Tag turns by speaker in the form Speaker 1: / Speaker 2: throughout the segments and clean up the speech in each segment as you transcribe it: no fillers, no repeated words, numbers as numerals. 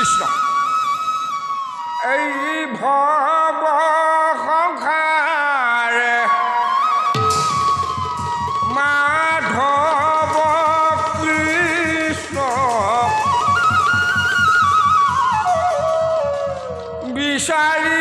Speaker 1: কৃষ্ণ এই ভৱ সংসাৰে মাধৱ কৃষ্ণ বিচাৰি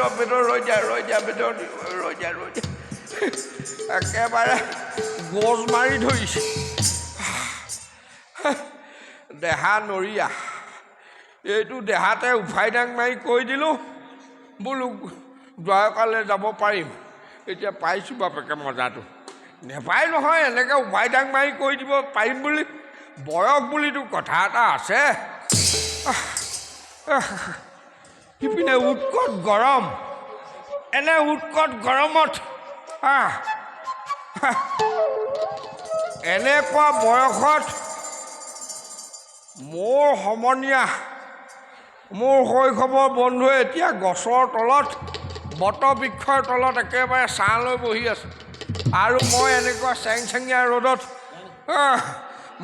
Speaker 1: পাবলৈ বেদৰ ৰৈ যা বেদৰ ৰৈ যা একেবাৰে গোজ মাৰি ধৰিছে দেহা নৰিয়া এইটো দেহাতে উফাই ডাং মাৰি কৈ দিলোঁ বোলো দ্বাৰকালৈ যাব পাৰিম এতিয়া পাইছোঁ বাপেকে মজাটো নেপায় নহয় এনেকৈ উফাই ডাং মাৰি কৈ দিব পাৰিম বুলি বয়স বুলিতো কথা এটা আছে সিপিনে উৎকট গৰম এনে উৎকট গৰমত এনেকুৱা বয়সত মোৰ সমনীয়া মোৰ শৈশৱৰ বন্ধুৱে এতিয়া গছৰ তলত বটবৃক্ষৰ তলত একেবাৰে ছাঁ লৈ বহি আছে আৰু মই এনেকুৱা চেংচেঙীয়া ৰ'দত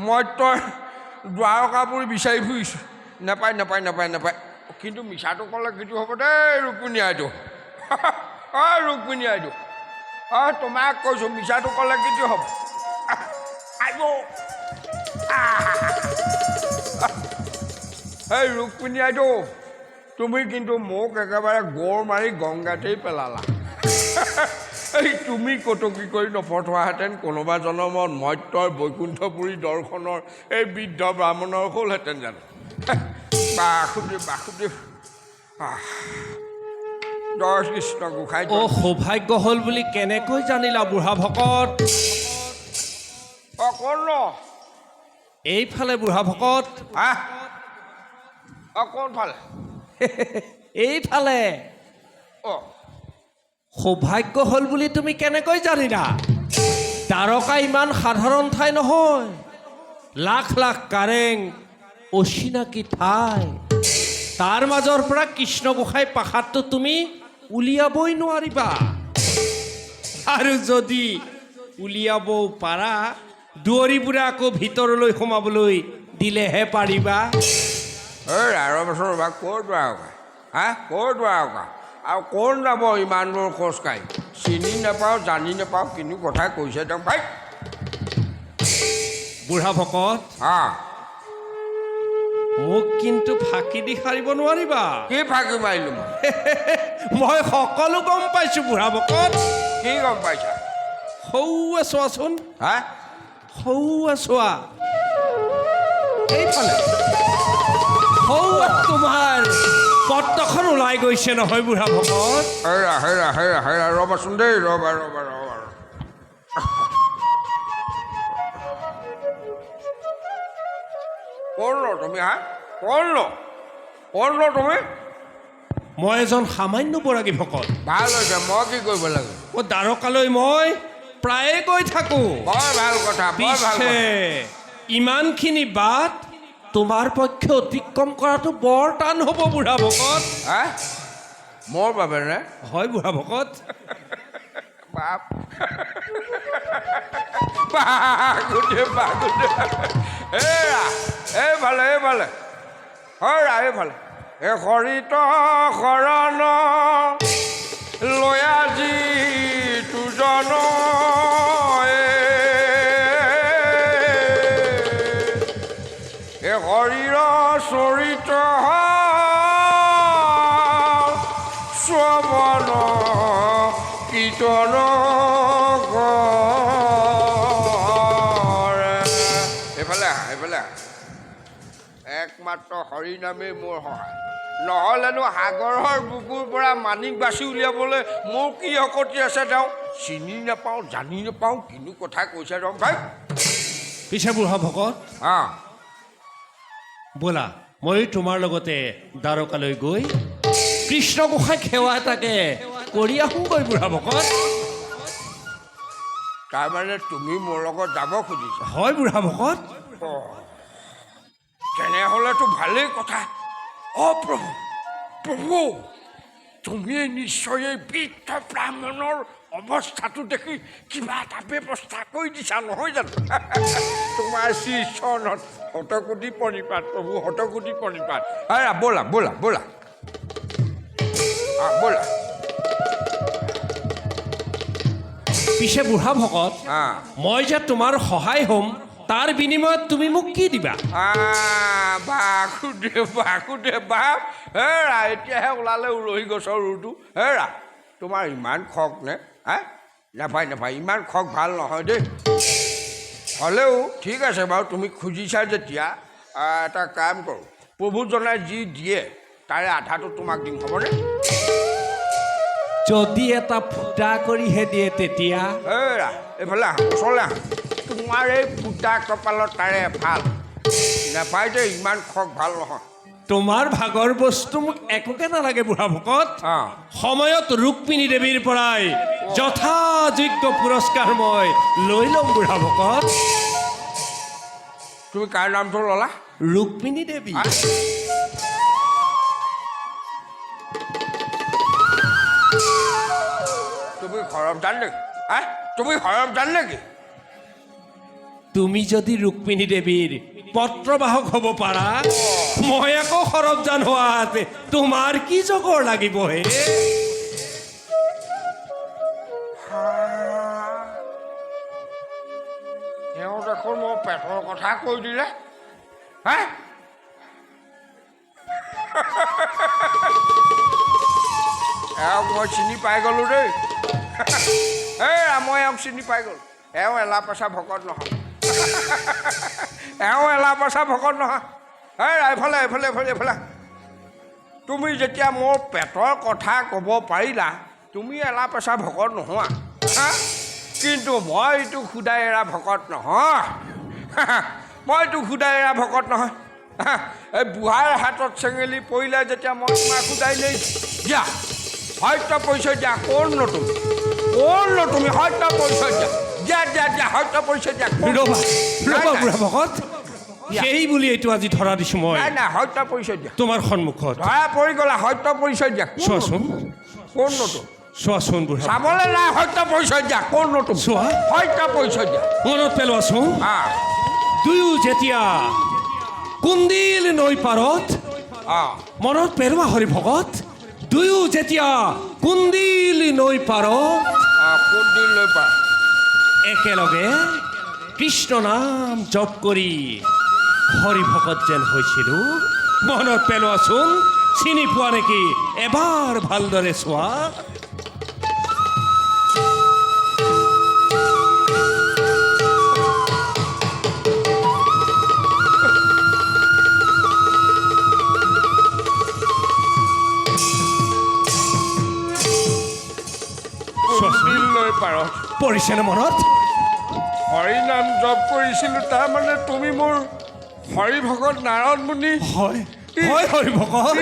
Speaker 1: মইতো দ্বাৰকাপুৰী বিচাৰি ফুৰিছোঁ নাপায় কিন্তু মিছাটো ক'লে কিছু হ'ব দেই ৰুক্মিণী আইদেউ ৰুক্মিণী আইদেউ তোমাক কৈছোঁ মিছাটো ক'লে কিছু হ'ব এই ৰুক্মিণী আইদেউ তুমি কিন্তু মোক একেবাৰে গৌৰ মাৰি গংগাতেই পেলালা এই তুমি কটকী কৰি নপঠোৱাহেঁতেন কোনোবা জনমত মৰ্ত্যৰ বৈকুণ্ঠপুৰী দৰ্শনৰ এই বৃদ্ধ ব্ৰাহ্মণৰ হ'লহেঁতেন জানো বাসুদেৱ জয় কৃষ্ণ গোসাঁই
Speaker 2: সৌভাগ্য হ'ল বুলি কেনেকৈ জানিলা বুঢ়া ভকত
Speaker 1: কোন
Speaker 2: এইফালে বুঢ়া ভকত
Speaker 1: কোনফালে
Speaker 2: এইফালে সৌভাগ্য হ'ল বুলি তুমি কেনেকৈ জানিলা দ্বাৰকা ইমান সাধাৰণ ঠাই নহয় লাখ লাখ কাৰেং অচিনাকি ঠাই তাৰ মাজৰ পৰা কৃষ্ণ গোসাঁই পাশাতটো তুমি উলিয়াবই নোৱাৰিবা আৰু যদি উলিয়াবও পাৰা দুৱৰীবোৰে আকৌ ভিতৰলৈ সোমাবলৈ দিলেহে পাৰিবা
Speaker 1: আৰু বছৰ ৰ'বা ক'ৰ দ্বাৰকা ক'ৰ দ্বাৰকা আৰু কোন যাব ইমান দূৰ খোজকাঢ়ি চিনি নাপাওঁ জানি নাপাওঁ কিন্তু কথা কৈছে তেওঁ ভাই
Speaker 2: বুঢ়া ভকত মোক কিন্তু ফাঁকি দি সাৰিব নোৱাৰিবা
Speaker 1: কি ফাঁকি মাৰিলোঁ
Speaker 2: মই সকলো গম পাইছোঁ বুঢ়া ভকত
Speaker 1: কি গম পাইছা
Speaker 2: সৌৱে চোৱাচোন সৌৱে চোৱা এইফালে সৌৱে তোমাৰ পত্ৰখন ওলাই গৈছে নহয় বুঢ়া ভকত
Speaker 1: হেৰা ৰ'বাচোন দেই ৰ'বা কোন তুমি কোন তুমি
Speaker 2: মই এজন সামান্য বৰাগী ভকত
Speaker 1: ভাল হৈছে মই কি কৰিব লাগে
Speaker 2: দ্বাৰকালৈ মই প্ৰায়ে গৈ থাকোঁ
Speaker 1: বৰ ভাল কথা
Speaker 2: পিছে ইমানখিনি বাট তোমাৰ পক্ষে অতিক্ৰম কৰাটো বৰ টান হ'ব বুঢ়া ভকত
Speaker 1: মোৰ বাবে নে
Speaker 2: হয় বুঢ়া ভকত
Speaker 1: বাপ এইফালে এইফালে এই হৰিত শৰণ লৈ আজি দুজন এই হৰিৰ চৰিত শ্ৰৱণ কীৰ্তন এইফালে একমাত্ৰ হৰি নামেই মোৰ সহায় নহ'লেনো সাগৰৰ বুকুৰ পৰা মানিক বাচি উলিয়াবলৈ মোৰ কি শকতি আছে তেওঁ চিনি নাপাওঁ জানি নাপাওঁ কিনো কথা কৈছে ৰম ভাই
Speaker 2: পিছে বুঢ়া ভকত
Speaker 1: অঁ
Speaker 2: ব'লা মই তোমাৰ লগতে দ্বাৰকালৈ গৈ কৃষ্ণ গোসাঁইক সেৱা এটাকে কৰি আহোঁগৈ বুঢ়া ভকত
Speaker 1: তাৰমানে তুমি মোৰ লগত যাব খুজিছা
Speaker 2: হয় বুঢ়া ভকত
Speaker 1: তেনেহ'লেতো ভালেই কথা অ' প্ৰভু প্ৰভু তুমি নিশ্চয় এই বৃদ্ধ ব্ৰাহ্মণৰ অৱস্থাটো দেখি কিবা এটা ব্যৱস্থা কৰি দিছা নহয় জানো তোমাৰ শ্ৰীচৰণত শতকোটি প্ৰণিপাত প্ৰভু শতকোটি প্ৰণিপাত আৰা ব'লা ব'লা ব'লা ব'লা
Speaker 2: পিছে বুঢ়া ভকত মই যে তোমাৰ সহায় হ'ম তাৰ বিনিময়ত তুমি মোক কি দিবা
Speaker 1: বাসুদেৱ বাপ হেৰা এতিয়াহে ওলালে উৰহি গছৰ ৰুটো হেৰা তোমাৰ ইমান খক নে নাপায় নাপায় ইমান খক ভাল নহয় দেই হ'লেও ঠিক আছে বাৰু তুমি খুজিছা যেতিয়া এটা কাম কৰোঁ প্ৰভুজনাই যি দিয়ে তাৰে আধাটো তোমাক দিম হ'বনে
Speaker 2: যদি এটা ফুটা কৰিহে দিয়ে তেতিয়া
Speaker 1: হেৰা এইফালে আহ ওচৰলৈ আহ তোমাৰ এই ফুটা কপালত তাৰে ভাল নাপায় যে ইমান খক ভাল নহয়
Speaker 2: তোমাৰ ভাগৰ বস্তু মোক একোকে নালাগে বুঢ়া ভকত সময়ত ৰুক্মিণী দেৱীৰ পৰাই যথাযোগ্য পুৰস্কাৰ মই লৈ ল'ম বুঢ়া ভকত
Speaker 1: তুমি কাৰ নামটো ল'লা
Speaker 2: ৰুক্মিণী দেৱী
Speaker 1: তুমি সৰবজান নেকি তুমি সৰবজান নেকি
Speaker 2: তুমি যদি ৰুক্মিণী দেৱীৰ পত্ৰবাহক হ'ব পাৰা মই আকৌ সৰবজান হোৱাত তোমাৰ কি জগৰ লাগিব হে
Speaker 1: তেওঁ দেখোন মোৰ পেটৰ কথা কৈ দিলে এওঁক মই চিনি পাই গ'লোঁ দেই মই এওঁক চিনি পাই গ'লোঁ এওঁ এলা পেচা ভকত নহয় এওঁ এলা পেচা ভকত নহয় এইফালে এইফালে এইফালে এইফালে তুমি যেতিয়া মোৰ পেটৰ কথা ক'ব পাৰিলা তুমি এলা পেচা ভকত নোহোৱা কিন্তু মই এইটো সুদাই এৰা ভকত নহয় মইতো সুদাই এৰা ভকত নহয় এই বুঢ়াৰ হাতত চেঙেলি পৰিলে যেতিয়া মই তোমাক সুদাই লৈ দিয়া সত্য পৰিচয় দিয়া কোন তুমি সত্য পৰিচয় দিয়া দিয়া দিয়া দিয়া সত্য পৰিচয় দিয়া
Speaker 2: বুঢ়া ভকত সেই বুলি এইটো আজি ধৰা দিছো মই
Speaker 1: নাই নাই সত্য পৰিচয় দিয়া
Speaker 2: তোমাৰ সন্মুখত
Speaker 1: ধৰা পৰি গ'লা সত্য পৰিচয় দিয়া
Speaker 2: চোৱাচোন
Speaker 1: কোন নতুন
Speaker 2: চোৱাচোন বুঢ়া
Speaker 1: চাবলৈ নাই সত্য পৰিচয় দিয়া কোন নতুন
Speaker 2: চোৱা
Speaker 1: সত্য পৰিচয় দিয়া
Speaker 2: মনত পেলোৱাচোন দুয়ো যেতিয়া কুন্দিল নৈ পাৰত মনত পেলোৱা হৰি ভকত দুয়ো যেতিয়া কুন্দিল নৈ পাৰত
Speaker 1: কুন্দিল নৈ পাৰ
Speaker 2: একেলগে কৃষ্ণ নাম জপ কৰি হৰি ভকত যেন হৈছিলোঁ মনত পেলোৱাচোন চিনি পোৱা নেকি এবাৰ ভালদৰে চোৱা পৰিছেনে মনত
Speaker 1: হৰি নাম জপ কৰিছিলোঁ তাৰমানে তুমি মোৰ হৰি ভকত নাৰায়ণ মুনি
Speaker 2: হয় হয় হৰি ভকত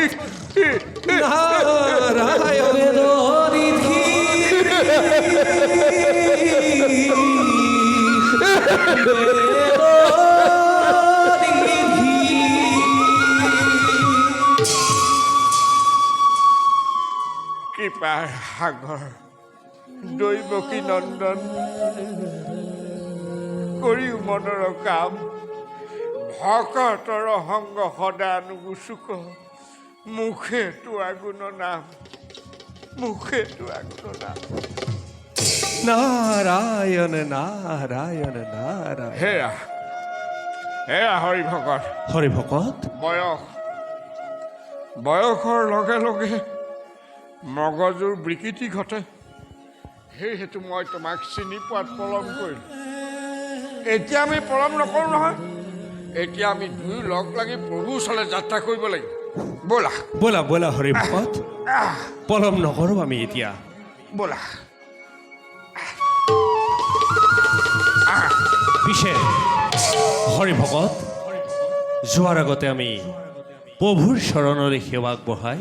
Speaker 1: কৃপাৰ সাগৰ দৈৱকী নন্দন কৰি মনৰ কাম ভকতৰ সংগ সদা নুগুচুক মুখে তো আগুণ নাম
Speaker 2: নাৰায়ণ নাৰায়ণ নাৰায়ণ
Speaker 1: হেৰা হৰি ভকত বয়সৰ লগে লগে মগজুৰ বিকৃতি ঘটে সেইহেতু মই তোমাক চিনি পোৱাত পলম কৰিলোঁ এতিয়া আমি পলম নকৰোঁ নহয় এতিয়া আমি দুয়ো লগ লাগি প্ৰভুৰ ওচৰলৈ যাত্ৰা কৰিব লাগিব ব'লা
Speaker 2: ব'লা ব'লা হৰি ভকত
Speaker 1: আহ,
Speaker 2: পলম নকৰোঁ আমি এতিয়া
Speaker 1: ব'লা আহ,
Speaker 2: পিছে হৰি ভকত যোৱাৰ আগতে আমি প্ৰভুৰ চৰণলৈ সেৱা আগবঢ়াই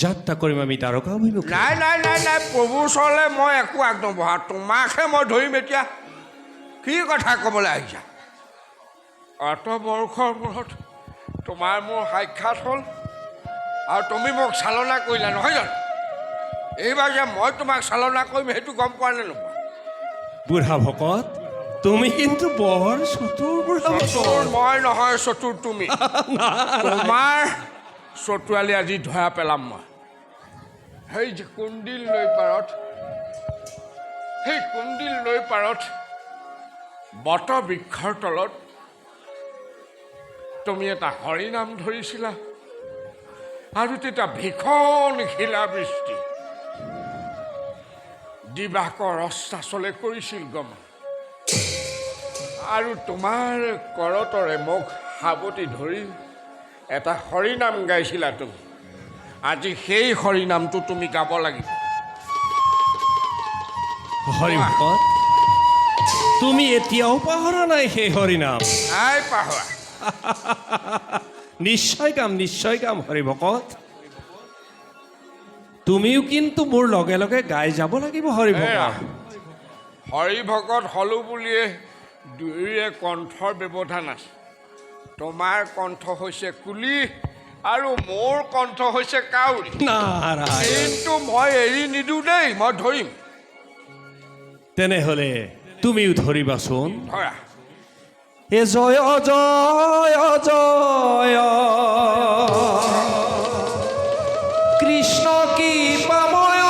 Speaker 2: যাত্ৰা কৰিম আমি দ্বাৰকা অভিমুখে
Speaker 1: নাই নাই নাই নাই প্ৰভুৰ ওচৰলৈ মই একো আগ নবঢ়া তোমাকহে মই ধৰিম এতিয়া কি কথা ক'বলৈ আহিছা অত বৰ্ষৰ মূৰত তোমাৰ মোৰ সাক্ষাৎ হ'ল আৰু তুমি মোক চালনা কৰিলা নহয় জানো এইবাৰ যে মই তোমাক চালনা কৰিম সেইটো গম পোৱা নে নোপোৱা
Speaker 2: বুঢ়া ভকত তুমি কিন্তু বৰ চতুৰ বুঢ়া
Speaker 1: চতুৰ
Speaker 2: ভকত
Speaker 1: মই নহয় চতুৰ তুমি তোমাৰ চতুৰালি আজি ধৰা পেলাম মই সেই যে কুণ্ডিল নৈ পাৰত সেই কুণ্ডিল নৈ পাৰত বট বৃক্ষৰ তলত তুমি এটা হৰিনাম ধৰিছিলা আৰু তেতিয়া ভীষণ শিলাবৃষ্টি দিবাকৰ অস্তাচলে কৰিছিল গম আৰু তোমাৰ কৰতৰে মোক সাৱটি ধৰি এটা হৰিনাম গাইছিলা তুমি আজি সেই হৰিনামটো তুমি গাব লাগিব
Speaker 2: হৰি ভকত তুমি এতিয়াও পাহৰা নাই সেই হৰিনাম
Speaker 1: নাই পাহৰা
Speaker 2: নিশ্চয় কাম হৰি ভকত তুমিও কিন্তু মোৰ লগে লগে গাই যাব লাগিব হৰি ভকত
Speaker 1: হৰি ভকত হলো বুলিয়ে দুয়োৰে কণ্ঠৰ ব্যৱধান আছে তোমাৰ কণ্ঠ হৈছে কুলি আৰু মোৰ কণ্ঠ হৈছে কাউৰী
Speaker 2: নাৰায়ণ
Speaker 1: কিন্তু মই এৰি নিদিওঁ দেই মই ধৰিম
Speaker 2: তেনেহ'লে তুমিও ধৰিবাচোন
Speaker 1: ধৰা
Speaker 2: এ জয় জয় জয় কৃষ্ণ কি পাময়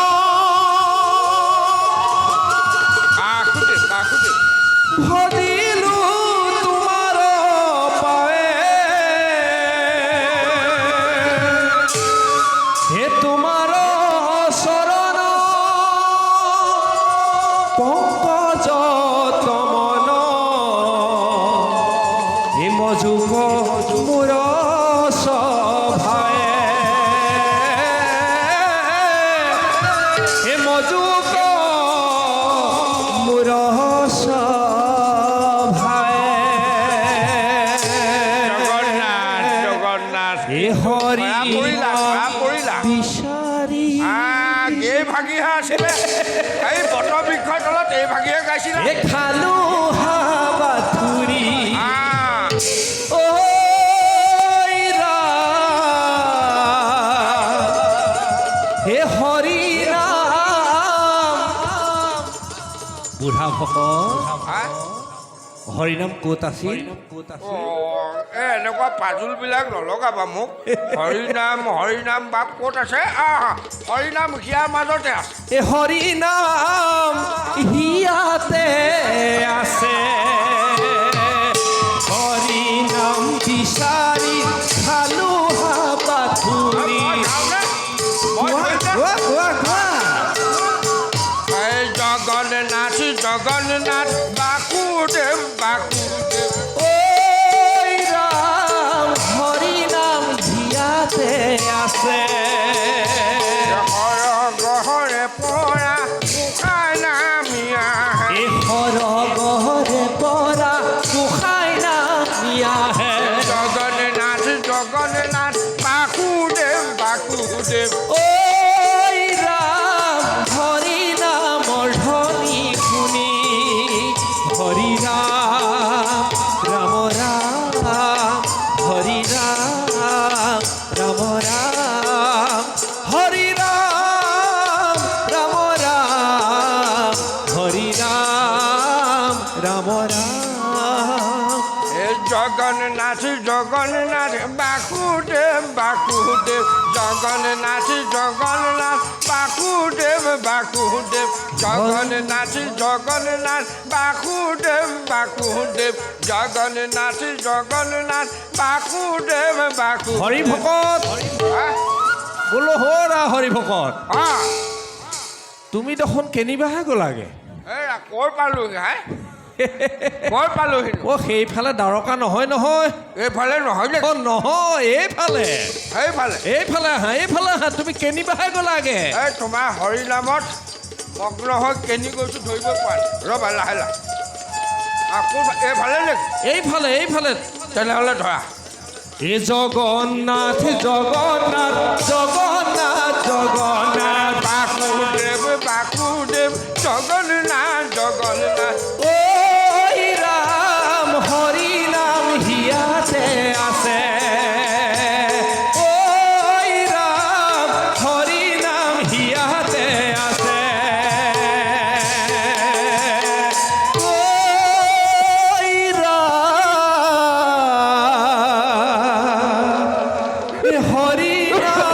Speaker 1: কাষতে
Speaker 2: ভজিলো তোমাৰ পাৱে হে তোমাৰ চৰণ পংকজ তমন হে মজুক মোৰ সভায়ে হে মজুক মোৰ
Speaker 1: জগন্নাথ জগন্নাথ
Speaker 2: হে হৰি
Speaker 1: ধৰা পৰিলা
Speaker 2: বিচাৰি
Speaker 1: এই ভাগিহে আছিলে এই বট বৃক্ষৰ তলত এই ভাগিহে গাইছিলা
Speaker 2: হে খালো হাবাথুৰি ঐ ৰাম হে হৰি নাম বুঢ়া ভকত হৰিনাম ক'ত আছিল
Speaker 1: এনেকুৱা পাজুলবিলাক নলগাবা মোক হৰিনাম হৰিনাম বাপ ক'ত আছে হৰিনাম হিয়াৰ মাজতে আছে
Speaker 2: এ হৰি নাম হিয়াতে আছে হৰি নাম বিচাৰি খালো হাবাথুৰি কোৱা কোৱা কোৱা
Speaker 1: এই জগন্নাথ জগন্নাথ বাসুদেৱ বাসুদেৱ
Speaker 2: ঐ ৰাম হৰি নাম হিয়াতে আছে
Speaker 1: হৰ গহৰে পৰা মুখাই নামি আহে
Speaker 2: এ হৰ গহৰে পৰা গোসাই নামি আহে
Speaker 1: জগন্নাথ জগন্নাথ বাসুদেৱ বাসুদেৱ
Speaker 2: ঐ ৰাম হৰি নামৰ ধ্বনি শুনি হৰি ৰাম ৰাম ৰাম হৰি ৰাম ৰাম ৰাম হৰি ৰাম ৰাম ৰাম হৰি ৰাম ৰাম ৰাম
Speaker 1: এই জগন্নাথ জগন্নাথ বাসুদেৱ বাসুদেৱ জগন্নাথ জগন্নাথ বাসুদেৱ বাসুদেৱ জগন্নাথ জগন্নাথ বাসুদেৱ বাসুদেৱ জগন্নাথ জগন্নাথ বাসুদেৱ বাসুদেৱ
Speaker 2: হৰি ভকত বোলো হৰা হৰি ভকত তুমি দেখোন কেনিবাহে গ'লাগে
Speaker 1: এই ক'ৰ পালোহি হাই মই পালোহি
Speaker 2: অ' সেইফালে দ্বাৰকা নহয় নহয়
Speaker 1: এইফালে নহয় নে
Speaker 2: অ' নহয় এইফালে
Speaker 1: এইফালে
Speaker 2: এইফালে আহা তুমি কেনিবাহে গ'লাগে
Speaker 1: এই তোমাৰ হৰি নামত মগ্ন হৈ কেনি গৈছোঁ ধৰিব পৰা নাই ৰ'বা লাহে লাহে আকৌ এইফালে নেকি
Speaker 2: এইফালে
Speaker 1: তেনেহ'লে ধৰা
Speaker 2: এ জগন্নাথ জগন্নাথ জগন্নাথ জগন্নাথ
Speaker 1: বাসুদেৱ জগন্নাথ জগন্নাথ
Speaker 2: ঐ ৰাম হৰি নাম হিয়াতে আছে ঐ ৰাম হৰি নাম হিয়াতে আছে ঐ ৰাম হৰি নাম